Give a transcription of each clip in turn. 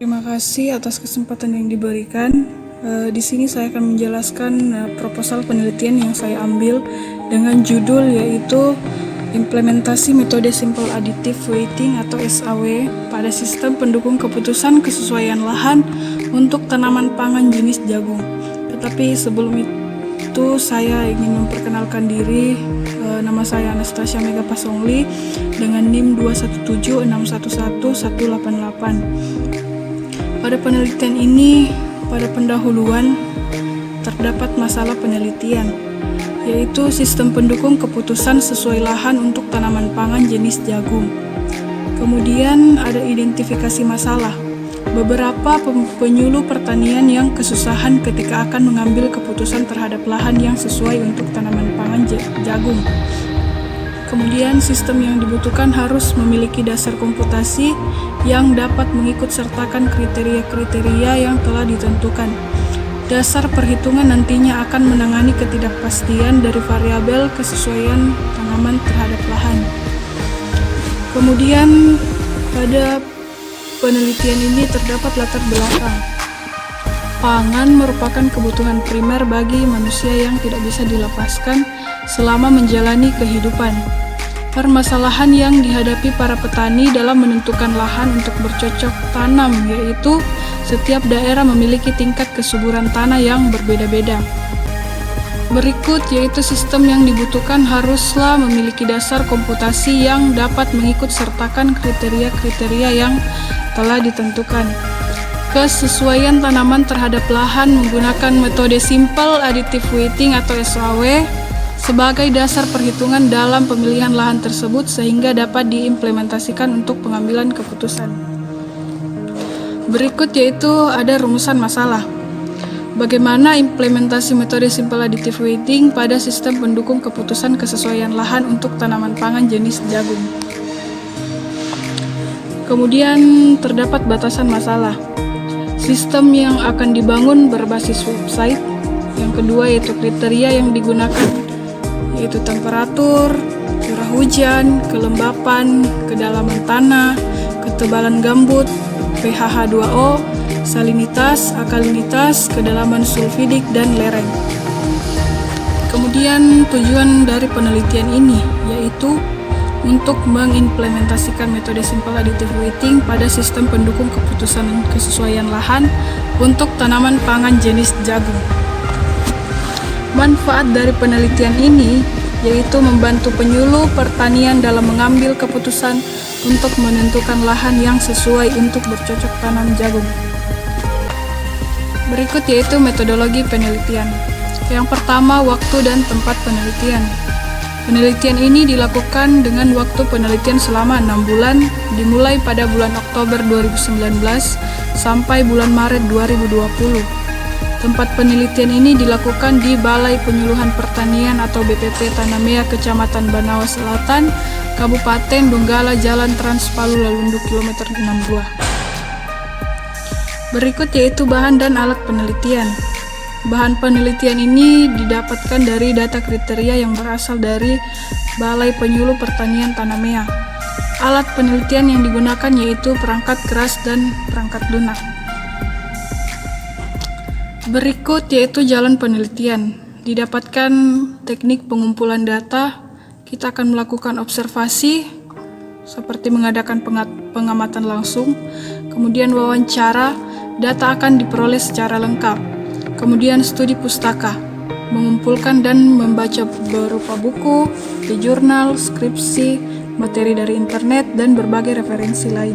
Terima kasih atas kesempatan yang diberikan. Di sini saya akan menjelaskan proposal penelitian yang saya ambil dengan judul yaitu implementasi metode simple additive weighting atau SAW pada sistem pendukung keputusan kesesuaian lahan untuk tanaman pangan jenis jagung. Tetapi sebelum itu saya ingin memperkenalkan diri. Nama saya Anastasia Mega Pasongli dengan NIM 217611188. Pada penelitian ini, pada pendahuluan terdapat masalah penelitian, yaitu sistem pendukung keputusan sesuai lahan untuk tanaman pangan jenis jagung. Kemudian ada identifikasi masalah, beberapa penyuluh pertanian yang kesusahan ketika akan mengambil keputusan terhadap lahan yang sesuai untuk tanaman pangan jagung. Kemudian sistem yang dibutuhkan harus memiliki dasar komputasi yang dapat mengikut sertakan kriteria-kriteria yang telah ditentukan. Dasar perhitungan nantinya akan menangani ketidakpastian dari variabel kesesuaian tanaman terhadap lahan. Kemudian pada penelitian ini terdapat latar belakang. Pangan merupakan kebutuhan primer bagi manusia yang tidak bisa dilepaskan selama menjalani kehidupan. Permasalahan yang dihadapi para petani dalam menentukan lahan untuk bercocok tanam yaitu setiap daerah memiliki tingkat kesuburan tanah yang berbeda-beda. Berikut yaitu sistem yang dibutuhkan haruslah memiliki dasar komputasi yang dapat mengikut sertakan kriteria-kriteria yang telah ditentukan. Kesesuaian tanaman terhadap lahan menggunakan metode simple additive weighting atau SAW sebagai dasar perhitungan dalam pemilihan lahan tersebut sehingga dapat diimplementasikan untuk pengambilan keputusan. Berikut yaitu ada rumusan masalah. Bagaimana implementasi metode simple additive weighting pada sistem pendukung keputusan kesesuaian lahan untuk tanaman pangan jenis jagung. Kemudian terdapat batasan masalah. Sistem yang akan dibangun berbasis website. Yang kedua yaitu kriteria yang digunakan, yaitu temperatur, curah hujan, kelembapan, kedalaman tanah, ketebalan gambut, pH H2O, salinitas, alkalinitas, kedalaman sulfidik, dan lereng. Kemudian tujuan dari penelitian ini yaitu untuk mengimplementasikan metode simple additive weighting pada sistem pendukung keputusan kesesuaian lahan untuk tanaman pangan jenis jagung. Manfaat dari penelitian ini yaitu membantu penyuluh pertanian dalam mengambil keputusan untuk menentukan lahan yang sesuai untuk bercocok tanam jagung. Berikut yaitu metodologi penelitian. Yang pertama, waktu dan tempat penelitian. Penelitian ini dilakukan dengan waktu penelitian selama 6 bulan, dimulai pada bulan Oktober 2019 sampai bulan Maret 2020. Tempat penelitian ini dilakukan di Balai Penyuluhan Pertanian atau BPP Tanamea Kecamatan Banawa Selatan, Kabupaten Donggala, Jalan Trans Palu Lalundu kilometer 62. Berikut yaitu bahan dan alat penelitian. Bahan penelitian ini didapatkan dari data kriteria yang berasal dari Balai Penyuluh Pertanian Tanamea. Alat penelitian yang digunakan yaitu perangkat keras dan perangkat lunak. Berikut yaitu jalan penelitian. Didapatkan teknik pengumpulan data, kita akan melakukan observasi seperti mengadakan pengamatan langsung, kemudian wawancara, data akan diperoleh secara lengkap. Kemudian studi pustaka, mengumpulkan dan membaca berupa buku, e-jurnal, skripsi, materi dari internet, dan berbagai referensi lain.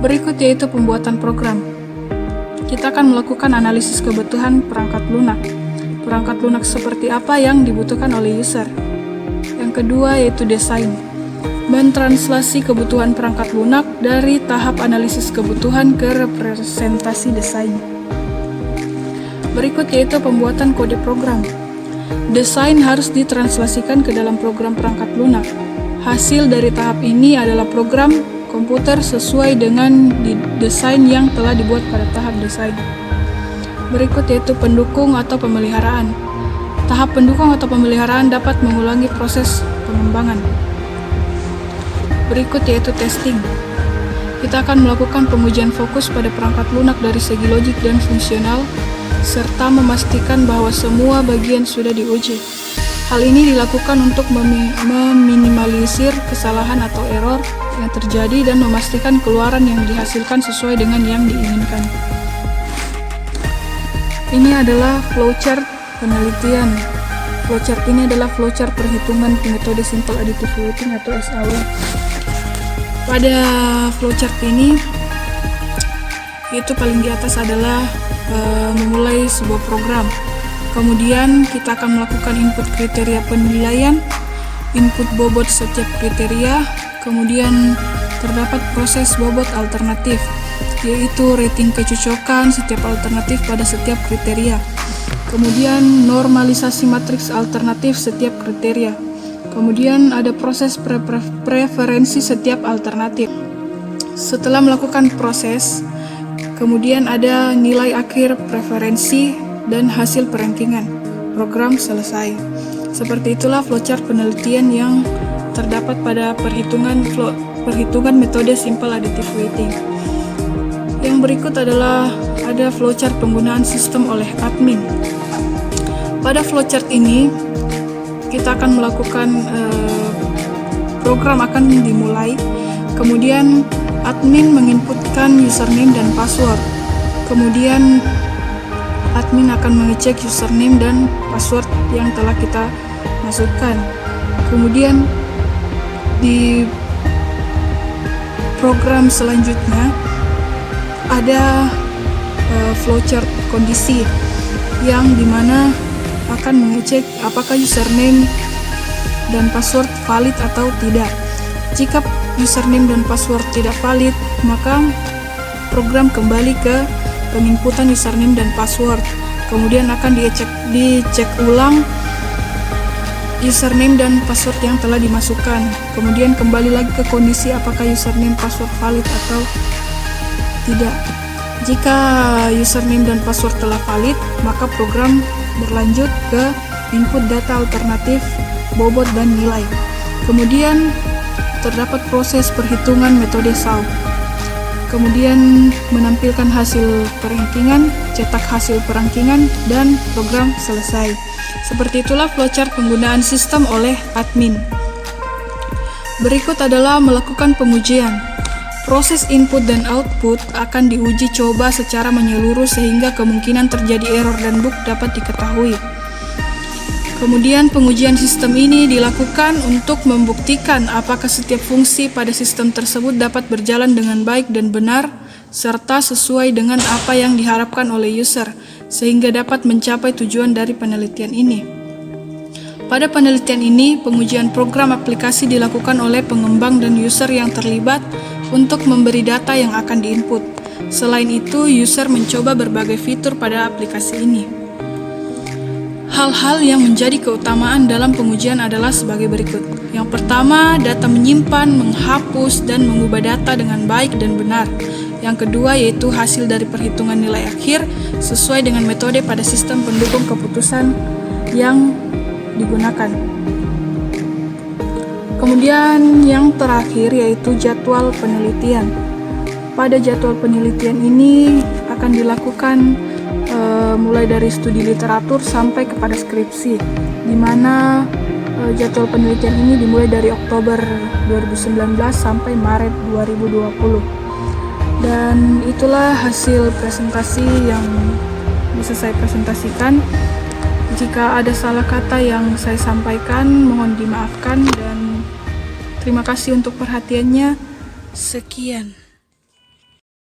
Berikut yaitu pembuatan program. Kita akan melakukan analisis kebutuhan perangkat lunak. Perangkat lunak seperti apa yang dibutuhkan oleh user. Yang kedua yaitu desain. Mentranslasi kebutuhan perangkat lunak dari tahap analisis kebutuhan ke representasi desain. Berikut yaitu pembuatan kode program. Desain harus ditranslasikan ke dalam program perangkat lunak. Hasil dari tahap ini adalah program komputer sesuai dengan desain yang telah dibuat pada tahap desain. Berikut yaitu pendukung atau pemeliharaan. Tahap pendukung atau pemeliharaan dapat mengulangi proses pengembangan. Berikut yaitu testing. kita akan melakukan pengujian fokus pada perangkat lunak dari segi logik dan fungsional, serta memastikan bahwa semua bagian sudah diuji. Hal ini dilakukan untuk meminimalisir kesalahan atau error yang terjadi dan memastikan keluaran yang dihasilkan sesuai dengan yang diinginkan. Ini adalah flowchart penelitian. Flowchart ini adalah flowchart perhitungan metode simple additive weighting atau SAW. Pada flowchart ini, itu paling di atas adalah memulai sebuah program. Kemudian kita akan melakukan input kriteria penilaian, input bobot setiap kriteria, kemudian terdapat proses bobot alternatif, yaitu rating kecocokan setiap alternatif pada setiap kriteria. Kemudian normalisasi matriks alternatif setiap kriteria. Kemudian ada proses preferensi setiap alternatif. Setelah melakukan proses, kemudian ada nilai akhir preferensi dan hasil perankingan. Program selesai. Seperti itulah flowchart penelitian yang terdapat pada perhitungan metode simple additive weighting. Yang berikut adalah ada flowchart penggunaan sistem oleh admin. Pada flowchart ini kita akan melakukan program akan dimulai, kemudian admin menginputkan username dan password, kemudian admin akan mengecek username dan password yang telah kita masukkan. Kemudian di program selanjutnya ada flowchart kondisi yang dimana akan mengecek apakah username dan password valid atau tidak. Jika username dan password tidak valid, maka program kembali ke penginputan username dan password. Kemudian akan dicek ulang username dan password yang telah dimasukkan. Kemudian kembali lagi ke kondisi apakah username password valid atau tidak. Jika username dan password telah valid, maka program berlanjut ke input data alternatif, bobot, dan nilai. Kemudian terdapat proses perhitungan metode SAW. Kemudian menampilkan hasil perankingan, cetak hasil perankingan, dan program selesai. Seperti itulah flowchart penggunaan sistem oleh admin. Berikut adalah melakukan pengujian. Proses input dan output akan diuji coba secara menyeluruh sehingga kemungkinan terjadi error dan bug dapat diketahui. Kemudian pengujian sistem ini dilakukan untuk membuktikan apakah setiap fungsi pada sistem tersebut dapat berjalan dengan baik dan benar, serta sesuai dengan apa yang diharapkan oleh user, sehingga dapat mencapai tujuan dari penelitian ini. Pada penelitian ini, pengujian program aplikasi dilakukan oleh pengembang dan user yang terlibat untuk memberi data yang akan diinput. Selain itu, user mencoba berbagai fitur pada aplikasi ini. Hal-hal yang menjadi keutamaan dalam pengujian adalah sebagai berikut. Yang pertama, data menyimpan, menghapus, dan mengubah data dengan baik dan benar. Yang kedua yaitu hasil dari perhitungan nilai akhir sesuai dengan metode pada sistem pendukung keputusan yang digunakan. Kemudian yang terakhir yaitu jadwal penelitian. Pada jadwal penelitian ini akan dilakukan mulai dari studi literatur sampai kepada skripsi, di mana jadwal penelitian ini dimulai dari Oktober 2019 sampai Maret 2020. Dan itulah hasil presentasi yang bisa saya presentasikan. Jika ada salah kata yang saya sampaikan, mohon dimaafkan dan terima kasih untuk perhatiannya. Sekian.